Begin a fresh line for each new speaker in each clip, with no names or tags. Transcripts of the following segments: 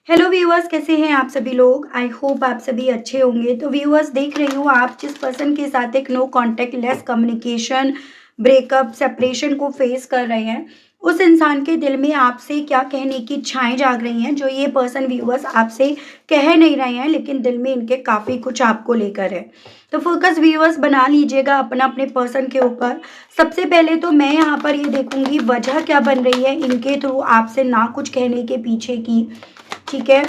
Hello viewers, कैसे हैं आप सभी लोग। आई होप आप सभी अच्छे होंगे। तो व्यूअर्स, देख रही हूँ आप जिस पर्सन के साथ एक no contact less communication breakup separation को फेस कर रहे हैं, उस इंसान के दिल में आपसे क्या कहने की इच्छाएं जाग रही हैं जो ये पर्सन व्यूअर्स आपसे कह नहीं रहे हैं, लेकिन दिल में इनके काफ़ी कुछ आपको लेकर है। तो फोकस व्यूअर्स बना लीजिएगा अपना अपने पर्सन के ऊपर। सबसे पहले तो मैं यहाँ पर ये देखूंगी वजह क्या बन रही है इनके थ्रू आपसे ना कुछ कहने के पीछे की। ठीक है,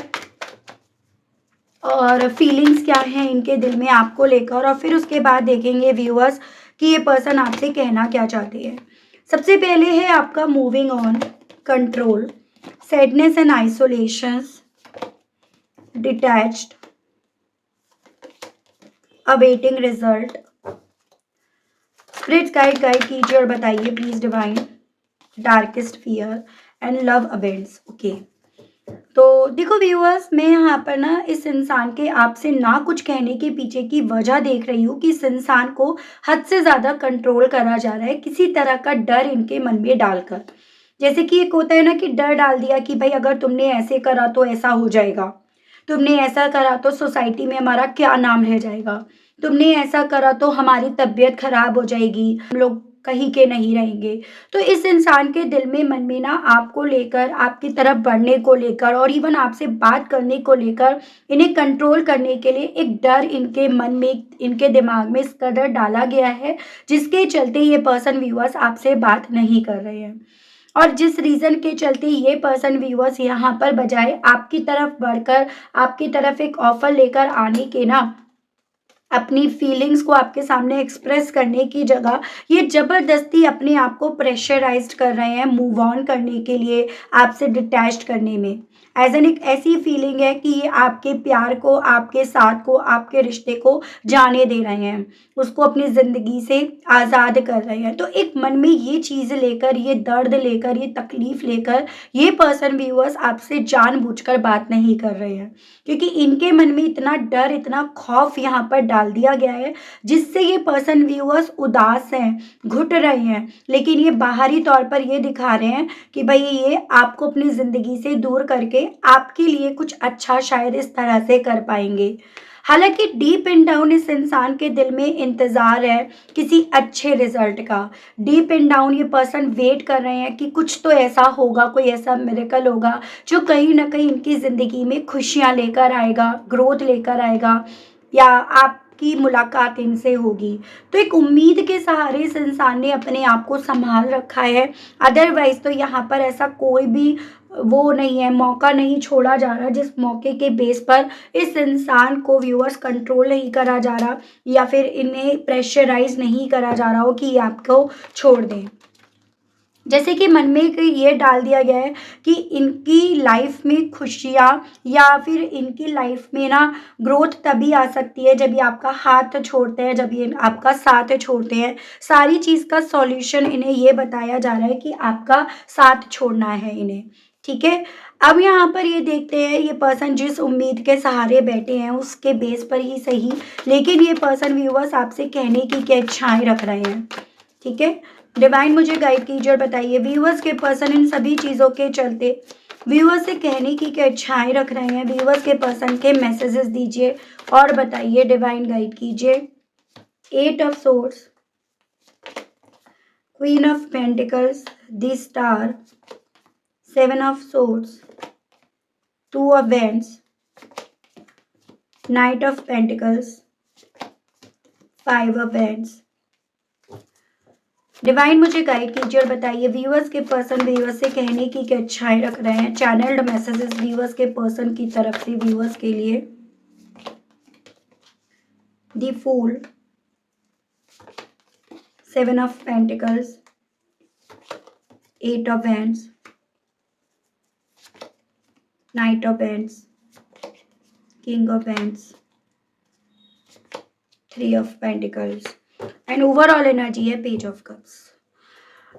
और फीलिंग्स क्या हैं इनके दिल में आपको लेकर, और फिर उसके बाद देखेंगे व्यूअर्स कि ये पर्सन आपसे कहना क्या चाहते हैं। सबसे पहले है आपका moving on, control, sadness and isolations, detached, awaiting result. Spirits guide guide कीजिए और बताइए please divine. Darkest fear and love awaits. Okay, तो देखो व्यूअर्स, मैं यहाँ पर ना इस इंसान के आपसे ना कुछ कहने के पीछे की वजह देख रही हूँ कि इस इंसान को हद से ज़्यादा कंट्रोल करा जा रहा है किसी तरह का डर इनके मन में डालकर। जैसे कि एक होता है ना कि डर डाल दिया कि भाई अगर तुमने ऐसे करा तो ऐसा हो जाएगा, तुमने ऐसा करा तो सोसाइटी में हमारा क्या नाम रह जाएगा, तुमने ऐसा करा तो हमारी तबीयत खराब हो जाएगी, हम लोग कहीं के नहीं रहेंगे। तो इस इंसान के दिल में मन में ना आपको लेकर, आपकी तरफ बढ़ने को लेकर और इवन आपसे बात करने को लेकर, इन्हें कंट्रोल करने के लिए एक डर इनके मन में, इनके दिमाग में इस कदर डाला गया है जिसके चलते ये पर्सन व्यूअर्स आपसे बात नहीं कर रहे हैं। और जिस रीज़न के चलते ये पर्सन व्यूअर्स यहाँ पर बजाय आपकी तरफ बढ़कर, आपकी तरफ एक ऑफर लेकर आने के ना, अपनी फीलिंग्स को आपके सामने एक्सप्रेस करने की जगह ये ज़बरदस्ती अपने आप को प्रेशराइज्ड कर रहे हैं मूव ऑन करने के लिए, आपसे डिटैच्ड करने में। एज एन एक ऐसी फीलिंग है कि ये आपके प्यार को, आपके साथ को, आपके रिश्ते को जाने दे रहे हैं, उसको अपनी ज़िंदगी से आज़ाद कर रहे हैं। तो एक मन में ये चीज़ लेकर, ये दर्द लेकर, ये तकलीफ़ लेकर ये पर्सन व्यूअर्स आपसे जानबूझकर बात नहीं कर रहे हैं, क्योंकि इनके मन में इतना डर, इतना खौफ यहाँ पर डाल दिया गया है जिससे ये पर्सन व्यूअर्स उदास हैं, घुट रहे हैं, लेकिन ये बाहरी तौर पर ये दिखा रहे हैं कि भाई ये आपको अपनी ज़िंदगी से दूर करके आपके लिए कुछ अच्छा शायद इस तरह से कर पाएंगे। हालांकि डीप इन डाउन इस इंसान के दिल में इंतज़ार है किसी अच्छे रिजल्ट का। डीप इन डाउन ये पर्सन वेट कर रहे हैं कि कुछ तो ऐसा होगा, कोई ऐसा मिरेकल होगा जो कहीं ना कहीं इनकी ज़िंदगी में खुशियाँ लेकर आएगा, ग्रोथ लेकर आएगा, या आपकी मुलाकात इनसे होगी। तो एक उम्मीद के सहारे इस इंसान ने अपने आप को संभाल रखा है। अदरवाइज तो यहाँ पर ऐसा कोई भी वो नहीं है, मौका नहीं छोड़ा जा रहा जिस मौके के बेस पर इस इंसान को व्यूअर्स कंट्रोल नहीं करा जा रहा, या फिर इन्हें प्रेशराइज नहीं करा जा रहा हो कि ये आपको छोड़ दें। जैसे कि मन में एक ये डाल दिया गया है कि इनकी लाइफ में खुशियाँ, या फिर इनकी लाइफ में ना ग्रोथ तभी आ सकती है जब ये आपका हाथ छोड़ते हैं, जब ये आपका साथ छोड़ते हैं। सारी चीज़ का सॉल्यूशन इन्हें ये बताया जा रहा है कि आपका साथ छोड़ना है इन्हें। ठीक है, अब यहाँ पर ये देखते हैं ये पर्सन जिस उम्मीद के सहारे बैठे हैं उसके बेस पर ही सही, लेकिन ये पर्सन व्यूअर्स आपसे कहने की क्या इच्छाएं रख रहे हैं। ठीक है, डिवाइन मुझे गाइड कीजिए और बताइए व्यूअर्स के पर्सन इन सभी चीज़ों के चलते व्यूअर्स से कहने की क्या इच्छाएं रख रहे हैं। व्यूअर्स के पर्सन के मैसेजेस दीजिए और बताइए, डिवाइन गाइड कीजिए। 8 of source, queen of pentacles, the star, 7 of source, 2 of vends, night of pentacles, 5 of vends. Divine मुझे गाइड कीजिए और बताइए व्यूअर्स के पर्सन व्यूअर्स से कहने की क्या इच्छाएं रख रहे हैं। चैनल्ड मैसेजेस व्यूअर्स के पर्सन की तरफ से व्यूअर्स के लिए। The fool, 7 of pentacles, 8 of wands, knight of wands, king of wands, 3 of pentacles and overall energy है पेज ऑफ कप्स।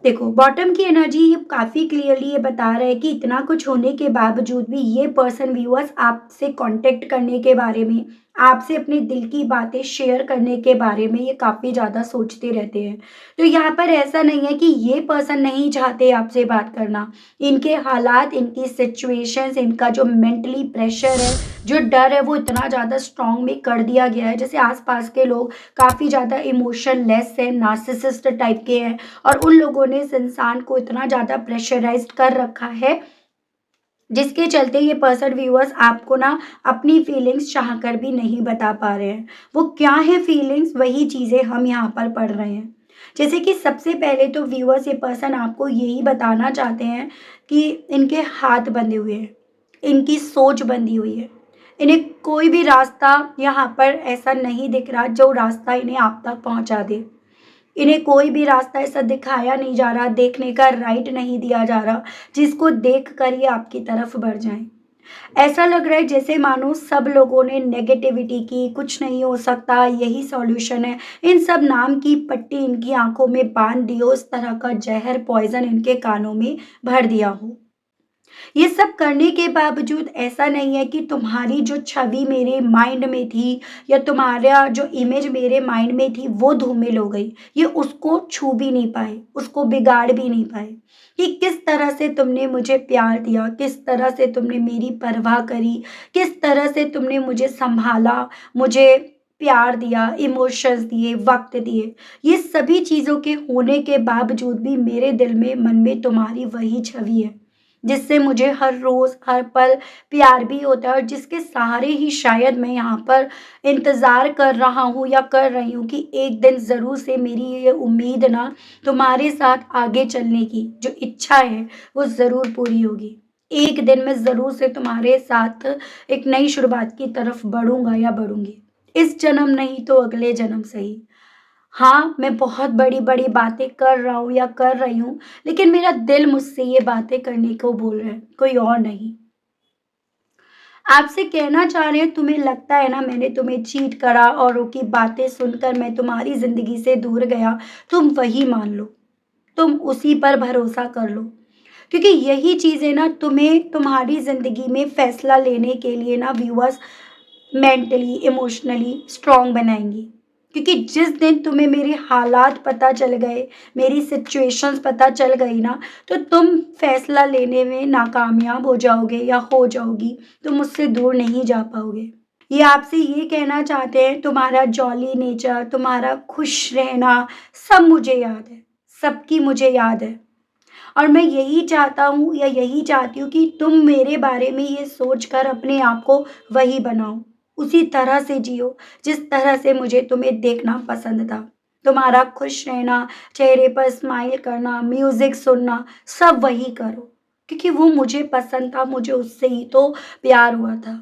देखो बॉटम की एनर्जी ये काफ़ी क्लियरली ये बता रहा है कि इतना कुछ होने के बावजूद भी ये पर्सन व्यूअर्स आपसे कांटेक्ट करने के बारे में, आपसे अपने दिल की बातें शेयर करने के बारे में ये काफ़ी ज़्यादा सोचते रहते हैं। तो यहाँ पर ऐसा नहीं है कि ये पर्सन नहीं चाहते आपसे बात करना। इनके हालात, इनकी सिचुएशंस, इनका जो मेंटली प्रेशर है, जो डर है, वो इतना ज़्यादा स्ट्रॉन्ग में कर दिया गया है। जैसे आस-पास के लोग काफ़ी ज़्यादा इमोशनलेस हैं, नार्सिसिस्ट टाइप के हैं और उन लोगों ने इस इंसान को इतना ज़्यादा प्रेशराइज़्ड कर रखा है जिसके चलते ये पर्सन व्यूअर्स आपको ना अपनी फीलिंग्स चाहकर भी नहीं बता पा रहे हैं। वो क्या है फीलिंग्स, वही चीज़ें हम यहाँ पर पढ़ रहे हैं। जैसे कि सबसे पहले तो व्यूअर्स ये पर्सन आपको यही बताना चाहते हैं कि इनके हाथ बंधे हुए हैं, इनकी सोच बंधी हुई है। इन्हें कोई भी रास्ता यहाँ पर ऐसा नहीं दिख रहा जो रास्ता इन्हें आप तक पहुँचा दे। इन्हें कोई भी रास्ता ऐसा दिखाया नहीं जा रहा, देखने का राइट नहीं दिया जा रहा, जिसको देखकर ये आपकी तरफ बढ़ जाएँ। ऐसा लग रहा है जैसे मानो सब लोगों ने नेगेटिविटी की, कुछ नहीं हो सकता, यही सॉल्यूशन है। इन सब नाम की पट्टी इनकी आँखों में बाँध दी हो, इस तरह का ज़हर पॉइज़न इनके कानों में भर दिया हो। ये सब करने के बावजूद ऐसा नहीं है कि तुम्हारी जो छवि मेरे माइंड में थी या तुम्हारा जो इमेज मेरे माइंड में थी वो धूमिल हो गई। ये उसको छू भी नहीं पाए, उसको बिगाड़ भी नहीं पाए कि किस तरह से तुमने मुझे प्यार दिया, किस तरह से तुमने मेरी परवाह करी, किस तरह से तुमने मुझे सँभाला, मुझे प्यार दिया, इमोशंस दिए, वक़्त दिए। ये सभी चीज़ों के होने के बावजूद भी मेरे दिल में, मन में तुम्हारी वही छवि है। जिससे मुझे हर रोज़, हर पल प्यार भी होता है और जिसके सहारे ही शायद मैं यहाँ पर इंतज़ार कर रहा हूँ या कर रही हूँ कि एक दिन ज़रूर से मेरी ये उम्मीद ना तुम्हारे साथ आगे चलने की जो इच्छा है, वो ज़रूर पूरी होगी। एक दिन मैं ज़रूर से तुम्हारे साथ एक नई शुरुआत की तरफ बढ़ूँगा या बढ़ूँगी। इस जन्म नहीं तो अगले जन्म सही। हाँ, मैं बहुत बड़ी-बड़ी बातें कर रहा हूँ या कर रही हूँ, लेकिन मेरा दिल मुझसे ये बातें करने को बोल रहा है, कोई और नहीं। आपसे कहना चाह रहे हैं तुम्हें लगता है ना मैंने तुम्हें चीट करा, औरों की बातें सुनकर मैं तुम्हारी ज़िंदगी से दूर गया, तुम वही मान लो, तुम उसी पर भरोसा कर लो। क्योंकि यही चीज़ें ना तुम्हें तुम्हारी ज़िंदगी में फ़ैसला लेने के लिए ना व्यूअर्स मेंटली, इमोशनली स्ट्रॉन्ग बनाएँगी। क्योंकि जिस दिन तुम्हें मेरे हालात पता चल गए, मेरी सिचुएशंस पता चल गई ना, तो तुम फ़ैसला लेने में नाकामयाब हो जाओगे या हो जाओगी, तुम मुझसे दूर नहीं जा पाओगे। ये आपसे ये कहना चाहते हैं तुम्हारा जॉली नेचर, तुम्हारा खुश रहना, सब मुझे याद है, सबकी मुझे याद है। और मैं यही चाहता हूँ या यही चाहती हूँ कि तुम मेरे बारे में ये सोचकर अपने आप को वही बनाओ, उसी तरह से जियो जिस तरह से मुझे तुम्हें देखना पसंद था। तुम्हारा खुश रहना, चेहरे पर स्माइल करना, म्यूज़िक सुनना, सब वही करो क्योंकि वो मुझे पसंद था, मुझे उससे ही तो प्यार हुआ था।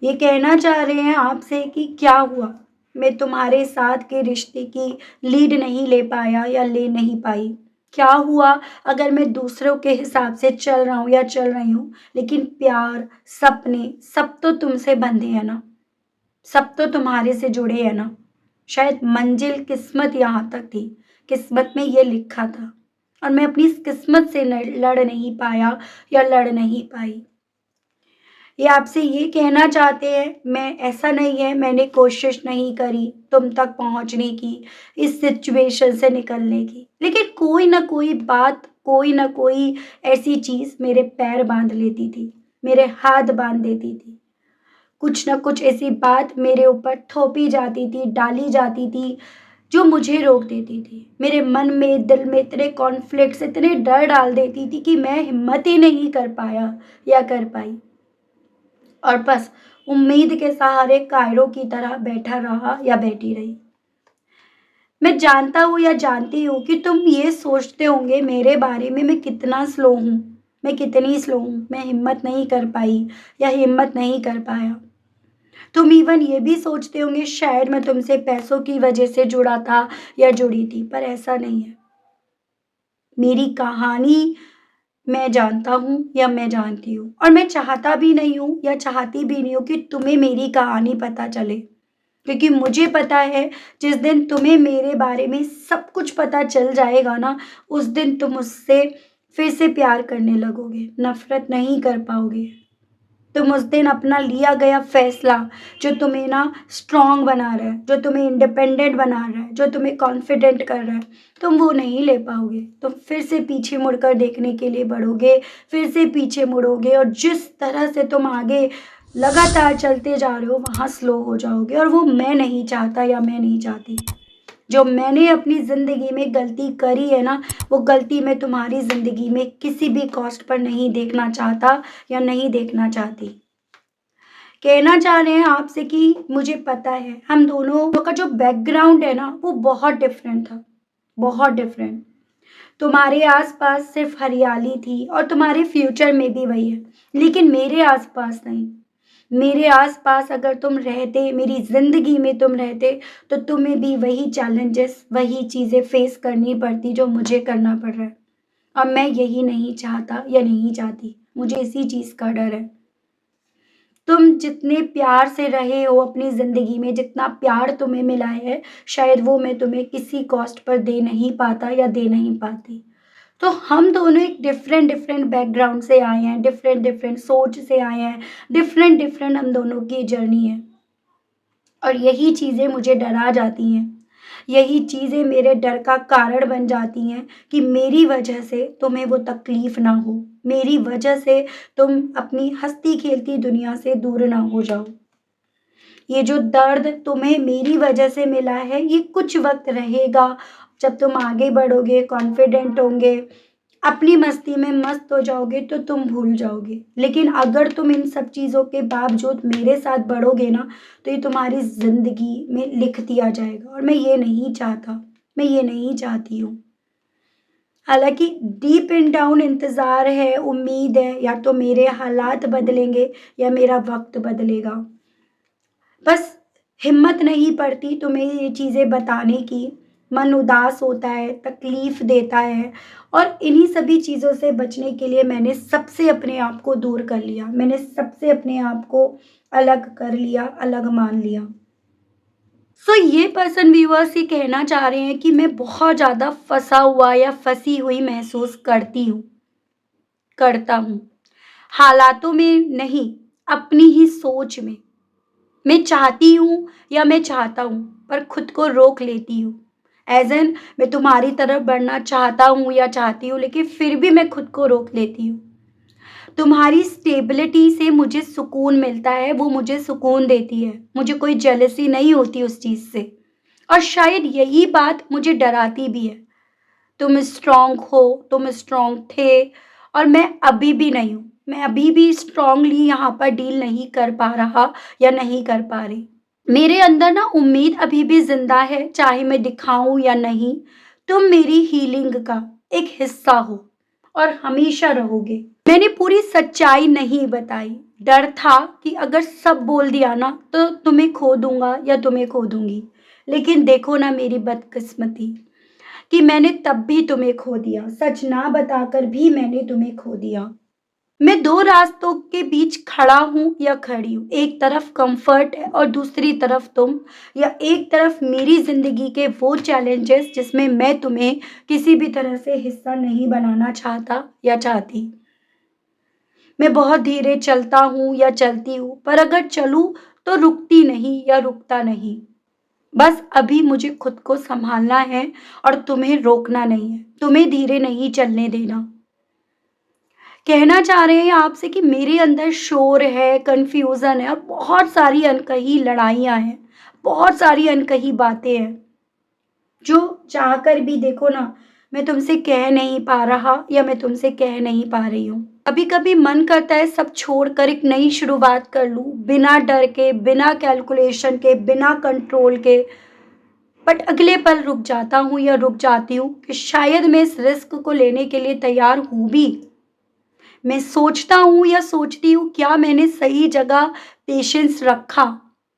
ये कहना चाह रहे हैं आपसे कि क्या हुआ? मैं तुम्हारे साथ के रिश्ते की लीड नहीं ले पाया या ले नहीं पाई। क्या हुआ अगर मैं दूसरों के हिसाब से चल रहा हूँ या चल रही हूँ, लेकिन प्यार, सपने सब तो तुमसे बंधे हैं ना, सब तो तुम्हारे से जुड़े हैं ना। शायद मंजिल किस्मत यहाँ तक थी, किस्मत में ये लिखा था और मैं अपनी इस किस्मत से लड़ नहीं पाया या लड़ नहीं पाई। ये आपसे ये कहना चाहते हैं मैं ऐसा नहीं है मैंने कोशिश नहीं करी तुम तक पहुँचने की, इस सिचुएशन से निकलने की। लेकिन कोई न कोई बात, कोई न कोई ऐसी चीज़ मेरे पैर बाँध लेती थी, मेरे हाथ बाँध देती थी। कुछ न कुछ ऐसी बात मेरे ऊपर थोपी जाती थी, डाली जाती थी, जो मुझे रोक देती थी। मेरे मन में, दिल में इतने कॉन्फ्लिक्ट्स, इतने डर डाल देती थी कि मैं हिम्मत ही नहीं कर पाया या कर पाई। और बस उम्मीद के सहारे कायरों की तरह बैठा रहा या बैठी रही। मैं जानता हूँ या जानती हूँ कि तुम ये सोचते होंगे मेरे बारे में मैं कितना स्लो हूँ, मैं कितनी स्लो हूँ, मैं हिम्मत नहीं कर पाई या हिम्मत नहीं कर पाया। तुम इवन ये भी सोचते होंगे शायद मैं तुमसे पैसों की वजह से जुड़ा था या जुड़ी थी, पर ऐसा नहीं है। मेरी कहानी मैं जानता हूँ या मैं जानती हूँ और मैं चाहता भी नहीं हूँ या चाहती भी नहीं हूँ कि तुम्हें मेरी कहानी पता चले। क्योंकि मुझे पता है जिस दिन तुम्हें मेरे बारे में सब कुछ पता चल जाएगा ना, उस दिन तुम मुझसे फिर से प्यार करने लगोगे, नफ़रत नहीं कर पाओगे। तुम उस दिन अपना लिया गया फैसला जो तुम्हें ना स्ट्रांग बना रहा है, जो तुम्हें इंडिपेंडेंट बना रहा है, जो तुम्हें कॉन्फिडेंट कर रहा है, तुम वो नहीं ले पाओगे। तुम फिर से पीछे मुड़कर देखने के लिए बढ़ोगे, फिर से पीछे मुड़ोगे, और जिस तरह से तुम आगे लगातार चलते जा रहे हो वहाँ स्लो हो जाओगे। और वो मैं नहीं चाहता या मैं नहीं चाहती। जो मैंने अपनी ज़िंदगी में गलती करी है ना, वो गलती मैं तुम्हारी ज़िंदगी में किसी भी कॉस्ट पर नहीं देखना चाहता या नहीं देखना चाहती। कहना चाह रहे हैं आपसे कि मुझे पता है हम दोनों का जो बैकग्राउंड है ना वो बहुत डिफरेंट था, बहुत डिफरेंट। तुम्हारे आसपास सिर्फ हरियाली थी और तुम्हारे फ्यूचर में भी वही है, लेकिन मेरे आसपास नहीं। मेरे आसपास अगर तुम रहते, मेरी ज़िंदगी में तुम रहते, तो तुम्हें भी वही चैलेंजेस, वही चीज़ें फेस करनी पड़ती जो मुझे करना पड़ रहा है। और मैं यही नहीं चाहता या नहीं चाहती, मुझे इसी चीज़ का डर है। तुम जितने प्यार से रहे हो अपनी ज़िंदगी में, जितना प्यार तुम्हें मिला है, शायद वो मैं तुम्हें किसी कॉस्ट पर दे नहीं पाता या दे नहीं पाती। तो हम दोनों एक डिफरेंट डिफरेंट बैकग्राउंड से आए हैं, डिफरेंट डिफरेंट सोच से आए हैं, डिफरेंट डिफरेंट हम दोनों की जर्नी है। और यही चीज़ें मुझे डरा जाती हैं, यही चीज़ें मेरे डर का कारण बन जाती हैं कि मेरी वजह से तुम्हें वो तकलीफ़ ना हो, मेरी वजह से तुम अपनी हँसती खेलती दुनिया से दूर ना हो जाओ। ये जो दर्द तुम्हें मेरी वजह से मिला है, ये कुछ वक़्त रहेगा। जब तुम आगे बढ़ोगे, कॉन्फिडेंट होंगे, अपनी मस्ती में मस्त हो जाओगे, तो तुम भूल जाओगे। लेकिन अगर तुम इन सब चीज़ों के बावजूद मेरे साथ बढ़ोगे ना, तो ये तुम्हारी ज़िंदगी में लिख दिया जाएगा, और मैं ये नहीं चाहता, मैं ये नहीं चाहती हूँ। हालाँकि डीप इन डाउन इंतज़ार है, उम्मीद है, या तो मेरे हालात बदलेंगे या मेरा वक़्त बदलेगा। बस हिम्मत नहीं पड़ती तुम्हें ये चीज़ें बताने की। मन उदास होता है, तकलीफ़ देता है, और इन्हीं सभी चीज़ों से बचने के लिए मैंने सबसे अपने आप को दूर कर लिया। मैंने सबसे अपने आप को अलग कर लिया, अलग मान लिया। सो ये पर्सन व्यूअर्स ये कहना चाह रहे हैं कि मैं बहुत ज़्यादा फँसा हुआ या फँसी हुई महसूस करती हूँ, करता हूँ। हालातों में नहीं, अपनी ही सोच में। मैं चाहती हूँ या मैं चाहता हूँ, पर खुद को रोक लेती हूँ। एज़ एन मैं तुम्हारी तरफ बढ़ना चाहता हूँ या चाहती हूँ, लेकिन फिर भी मैं खुद को रोक लेती हूँ। तुम्हारी स्टेबिलिटी से मुझे सुकून मिलता है, वो मुझे सुकून देती है। मुझे कोई जेलसी नहीं होती उस चीज़ से, और शायद यही बात मुझे डराती भी है। तुम स्ट्रॉन्ग हो, तुम स्ट्रॉन्ग थे, और मैं अभी भी नहीं हूँ। मैं अभी भी स्ट्रॉन्गली यहाँ पर डील नहीं कर पा रहा या नहीं कर पा रही। मेरे अंदर ना उम्मीद अभी भी ज़िंदा है, चाहे मैं दिखाऊँ या नहीं। तुम मेरी हीलिंग का एक हिस्सा हो और हमेशा रहोगे। मैंने पूरी सच्चाई नहीं बताई। डर था कि अगर सब बोल दिया ना, तो तुम्हें खो दूँगा या तुम्हें खो दूँगी। लेकिन देखो ना मेरी बदकिस्मती, कि मैंने तब भी तुम्हें खो दिया। सच ना बताकर भी मैंने तुम्हें खो दिया। मैं 2 रास्तों के बीच खड़ा हूँ या खड़ी हूँ। एक तरफ कम्फ़र्ट है और दूसरी तरफ तुम, या एक तरफ मेरी ज़िंदगी के वो चैलेंजेस जिसमें मैं तुम्हें किसी भी तरह से हिस्सा नहीं बनाना चाहता या चाहती। मैं बहुत धीरे चलता हूँ या चलती हूँ, पर अगर चलूँ तो रुकती नहीं या रुकता नहीं। बस अभी मुझे खुद को सँभालना है और तुम्हें रोकना नहीं है, तुम्हें धीरे नहीं चलने देना। कहना चाह रहे हैं आपसे कि मेरे अंदर शोर है, कन्फ्यूज़न है, और बहुत सारी अनकही लड़ाइयाँ हैं, बहुत सारी अनकही बातें हैं, जो चाहकर भी देखो ना, मैं तुमसे कह नहीं पा रहा या मैं तुमसे कह नहीं पा रही हूँ। कभी-कभी मन करता है सब छोड़कर एक नई शुरुआत कर लूँ, बिना डर के, बिना कैलकुलेशन के, बिना कंट्रोल के। बट अगले पल रुक जाता हूँ या रुक जाती हूँ कि शायद मैं इस रिस्क को लेने के लिए तैयार हूँ भी। मैं सोचता हूँ या सोचती हूँ, क्या मैंने सही जगह पेशेंस रखा?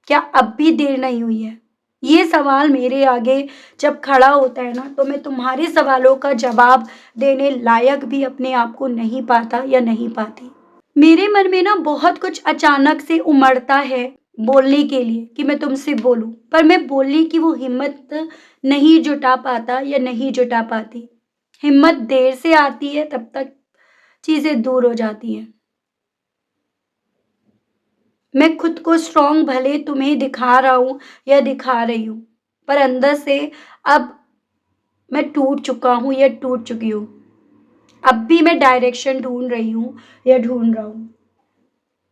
क्या अब भी देर नहीं हुई है? ये सवाल मेरे आगे जब खड़ा होता है ना, तो मैं तुम्हारे सवालों का जवाब देने लायक भी अपने आप को नहीं पाता या नहीं पाती। मेरे मन में ना बहुत कुछ अचानक से उमड़ता है बोलने के लिए कि मैं तुमसे बोलूं, पर मैं बोलने की वो हिम्मत नहीं जुटा पाता या नहीं जुटा पाती। हिम्मत देर से आती है, तब तक चीज़ें दूर हो जाती हैं। मैं खुद को स्ट्रॉन्ग भले तुम्हें दिखा रहा हूँ या दिखा रही हूँ, पर अंदर से अब मैं टूट चुका हूँ या टूट चुकी हूँ। अब भी मैं डायरेक्शन ढूँढ रही हूँ या ढूँढ रहा हूँ।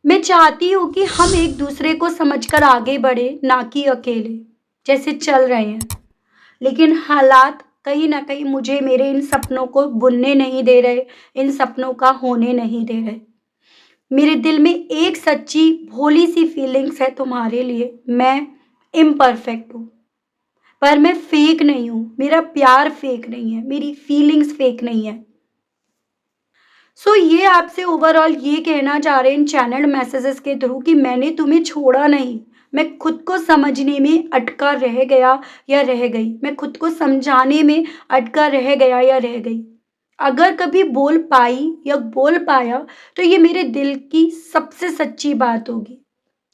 मैं चाहती हूँ कि हम एक दूसरे को समझकर आगे बढ़े, ना कि अकेले जैसे चल रहे हैं। लेकिन हालात कहीं न कहीं मुझे मेरे इन सपनों को बुनने नहीं दे रहे, इन सपनों का होने नहीं दे रहे। मेरे दिल में एक सच्ची भोली-सी फीलिंग्स है तुम्हारे लिए। मैं इम्परफेक्ट हूँ, पर मैं फेक नहीं हूँ। मेरा प्यार फेक नहीं है, मेरी फीलिंग्स फेक नहीं है। सो ये आपसे ओवरऑल ये कहना चाह रहे हैं इन चैनल्ड मैसेजेस के थ्रू कि मैंने तुम्हें छोड़ा नहीं। मैं खुद को समझने में अटका रह गया या रह गई। मैं खुद को समझाने में अटका रह गया या रह गई। अगर कभी बोल पाई या बोल पाया तो ये मेरे दिल की सबसे सच्ची बात होगी।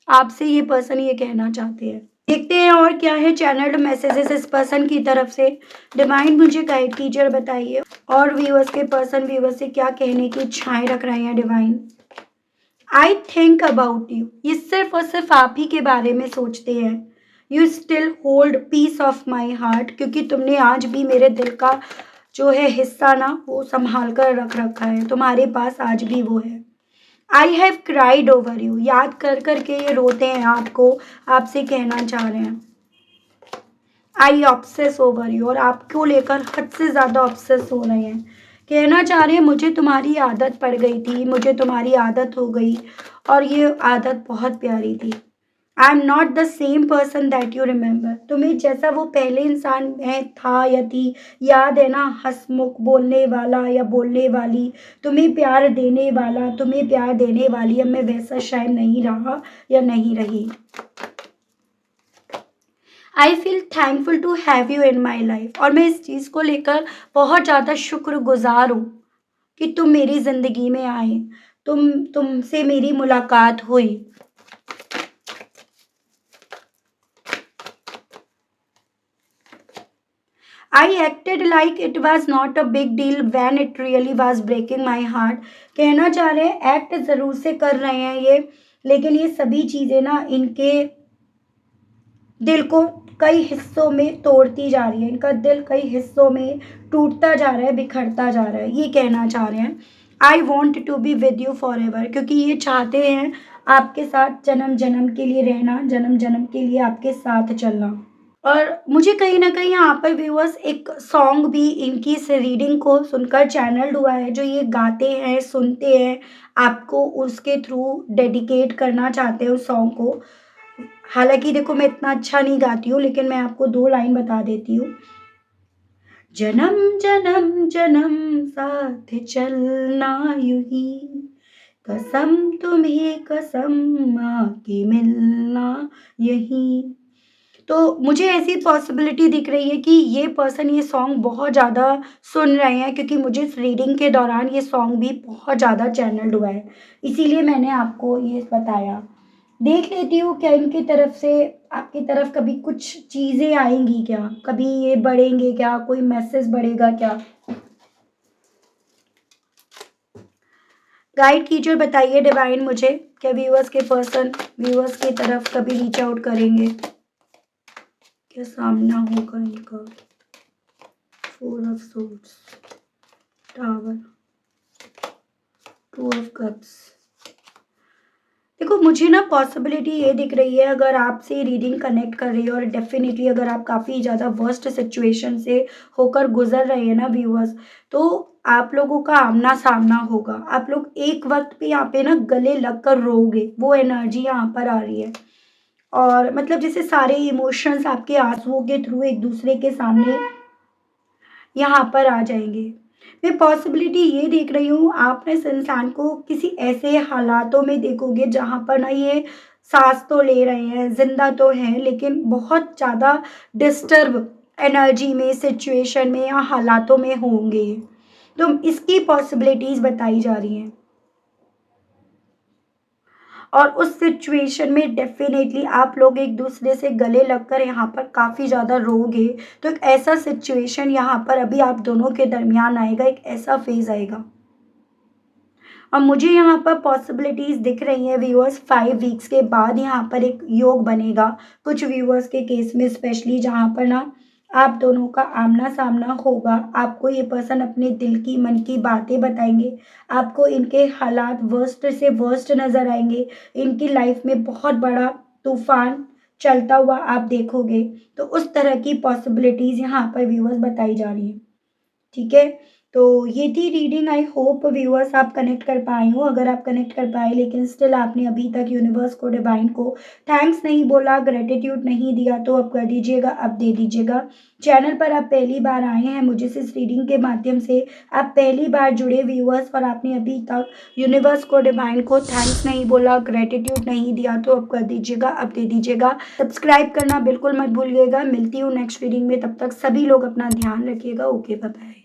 आपसे ये पर्सन ये कहना चाहते हैं। देखते हैं और क्या है चैनल्ड मैसेजेस इस पर्सन की तरफ से। डिवाइन मुझे गाइड कीजिए और बताइए और व्यूअर्स के पर्सन व्यूअर्स से क्या कहने की इच्छाएं रख रहे हैं divine. I think about you, ये सिर्फ और सिर्फ आप ही के बारे में सोचते हैं। You still hold piece of my heart, क्योंकि तुमने आज भी मेरे दिल का जो है हिस्सा ना वो संभाल कर रख रखा है, तुम्हारे पास आज भी वो है। I have cried over you, याद कर कर के ये रोते हैं आपको, आपसे कहना चाह रहे हैं। आई ऑब्सेस ओवर यू, और आपको लेकर हद से ज़्यादा ऑब्सेस हो रहे हैं। कहना चाह रहे हैं मुझे तुम्हारी आदत पड़ गई थी, मुझे तुम्हारी आदत हो गई और ये आदत बहुत प्यारी थी। I am not the same person that you remember, तुम्हें जैसा वो पहले इंसान में था या थी, याद है ना, हंसमुख बोलने वाला या बोलने वाली, तुम्हें प्यार देने वाला, तुम्हें प्यार देने वाली, अब मैं वैसा शायद नहीं रहा या नहीं रही। I feel thankful to have you in my life, और मैं इस चीज़ को लेकर बहुत ज़्यादा शुक्रगुजार हूँ कि तुम मेरी ज़िंदगी में आए, तुमसे मेरी मुलाकात हुई। I acted like it was not a big deal when it really was breaking my heart. कहना चाह रहे हैं एक्ट ज़रूर से कर रहे हैं ये, लेकिन ये सभी चीज़ें ना इनके दिल को कई हिस्सों में तोड़ती जा रही है, इनका दिल कई हिस्सों में टूटता जा रहा है, बिखरता जा रहा है। ये कहना चाह रहे हैं I want to be with you forever, क्योंकि ये चाहते हैं आपके साथ जन्म जन्म के लिए रहना, जन्म जन्म के लिए आपके साथ चलना। और मुझे कहीं न कहीं यहाँ पर व्यूअर्स एक सॉन्ग भी इनकी इस रीडिंग को सुनकर चैनल्ड हुआ है, जो ये गाते हैं, सुनते हैं, आपको उसके थ्रू डेडिकेट करना चाहते हैं उस सॉन्ग को। हालाँकि देखो मैं इतना अच्छा नहीं गाती हूँ, लेकिन मैं आपको 2 लाइन बता देती हूँ। जन्म जन्म जन्म साथ चलना यूं ही, कसम तुम्हें कसम आके मिलना यहीं। तो मुझे ऐसी पॉसिबिलिटी दिख रही है कि ये पर्सन ये सॉन्ग बहुत ज़्यादा सुन रहे हैं, क्योंकि मुझे इस रीडिंग के दौरान ये सॉन्ग भी बहुत ज़्यादा चैनल्ड हुआ है। इसीलिए मैंने आपको ये बताया। देख लेती हूँ क्या इनकी तरफ से आपकी तरफ कभी कुछ चीज़ें आएँगी क्या? कभी ये बढ़ेंगे क्या? कोई मैसेज बढ़ेगा क्या? गाइड कीजिए और बताइए डिवाइन मुझे, क्या व्यूअर्स के पर्सन व्यूअर्स की तरफ कभी रीच आउट करेंगे? क्या सामना होगा इनका? 4 of swords, tower, 2 of cups. देखो मुझे ना पॉसिबिलिटी ये दिख रही है, अगर आपसे रीडिंग कनेक्ट कर रही है और डेफिनेटली अगर आप काफ़ी ज़्यादा वर्स्ट सिचुएशन से होकर गुजर रहे हैं ना व्यूअर्स, तो आप लोगों का आमना सामना होगा। आप लोग एक वक्त पे यहाँ पे ना गले लगकर रोओगे, वो एनर्जी यहाँ पर आ रही है। और मतलब जैसे सारे इमोशंस आपके आंसुओं के थ्रू एक दूसरे के सामने यहाँ पर आ जाएँगे। मैं पॉसिबिलिटी ये देख रही हूँ, आप ना इस इंसान को किसी ऐसे हालातों में देखोगे जहाँ पर ना ये साँस तो ले रहे हैं, ज़िंदा तो हैं, लेकिन बहुत ज़्यादा डिस्टर्ब एनर्जी में, सिचुएशन में या हालातों में होंगे ये। तो इसकी पॉसिबिलिटीज़ बताई जा रही हैं। और उस सिचुएशन में डेफ़िनेटली आप लोग एक-दूसरे से गले लगकर यहाँ पर काफ़ी ज़्यादा रोओगे। तो एक ऐसा सिचुएशन यहाँ पर अभी आप दोनों के दरमियान आएगा, एक ऐसा फ़ेज़ आएगा। और मुझे यहाँ पर पॉसिबिलिटीज़ दिख रही हैं व्यूअर्स 5 वीक्स के बाद यहाँ पर एक योग बनेगा कुछ व्यूअर्स के केस में, स्पेशली जहाँ पर ना आप दोनों का आमना-सामना होगा। आपको ये पर्सन अपने दिल की, मन की बातें बताएँगे। आपको इनके हालात वर्स्ट से वर्स्ट नज़र आएँगे। इनकी लाइफ़ में बहुत बड़ा तूफ़ान चलता हुआ आप देखोगे। तो उस तरह की पॉसिबिलिटीज़ यहाँ पर व्यूअर्स बताई जा रही हैं। ठीक है? तो ये थी रीडिंग। आई होप व्यूअर्स आप कनेक्ट कर पाए हो। अगर आप कनेक्ट कर पाए लेकिन स्टिल आपने अभी तक यूनिवर्स को, डिवाइन को थैंक्स नहीं बोला, ग्रैटिट्यूड नहीं दिया तो अब कर दीजिएगा, अब दे दीजिएगा। चैनल पर आप पहली बार आए हैं, मुझे इस रीडिंग के माध्यम से आप पहली बार जुड़े व्यूअर्स और आपने अभी तक यूनिवर्स को, डिवाइन को थैंक्स नहीं बोला, ग्रैटिट्यूड नहीं दिया तो अब कर दीजिएगा, अब दे दीजिएगा। सब्सक्राइब करना बिल्कुल मत भूलिएगा। मिलती हूँ नेक्स्ट रीडिंग में, तब तक सभी लोग अपना ध्यान रखिएगा। Okay, bye bye.